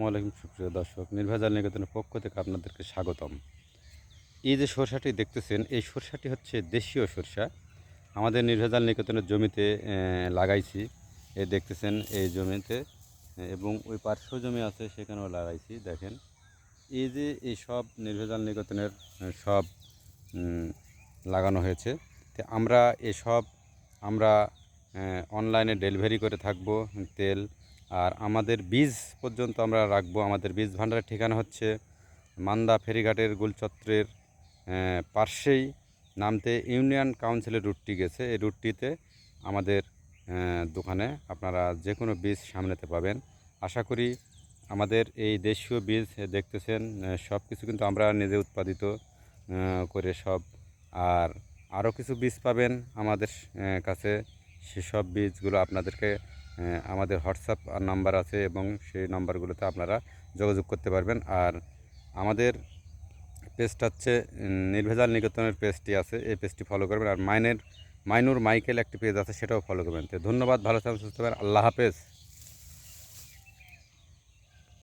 আসসালামাইকুম সুপ্রিয় দর্শক, নির্ভেজাল নিকেতনের পক্ষ থেকে আপনাদেরকে স্বাগতম। এই যে সরষাটি দেখতেছেন, এই সরষাটি হচ্ছে দেশীয় সরষা। আমাদের নির্ভেজাল নিকেতনের জমিতে লাগাইছি। দেখতেছেন এই জমিতে, এবং ওই পার্শ্ব জমি আছে সেখানেও লাগাইছি। দেখেন এই যে এই সব নির্ভেজাল নিকেতনের সব লাগানো হয়েছে। তো আমরা এসব আমরা অনলাইনে ডেলিভারি করে থাকবো তেল। আর আমাদের বীজ পর্যন্ত আমরা রাখবো। আমাদের বীজ ভাণ্ডারের ঠিকানা হচ্ছে মান্দা ফেরিঘাটের গোলচত্রের পার্শ্বেই নামতে ইউনিয়ন কাউন্সিলের রুটটি গেছে। এই রুটটিতে আমাদের দোকানে আপনারা যে কোনো বীজ সামনেতে পাবেন। আশা করি আমাদের এই দেশীয় বীজ দেখতেছেন, সব কিছু কিন্তু আমরা নিজে উৎপাদিত করে সব। আর আরও কিছু বীজ পাবেন আমাদের কাছে। সেসব বীজগুলো আপনাদেরকে আমাদের হোয়াটসঅ্যাপ নাম্বার আছে, এবং সেই নাম্বারগুলোতে আপনারা যোগাযোগ করতে পারবেন। আর আমাদের পেজটা হচ্ছে নির্ভেজাল নিকেতনের পেজটি আছে, এই পেজটি ফলো করবেন। আর মাইনুর মাইকেল একটি পেজ আছে, সেটাও ফলো করবেন। তো ধন্যবাদ, ভালো থাকবেন, সুস্থ থাকবেন, আল্লাহ হাফেজ।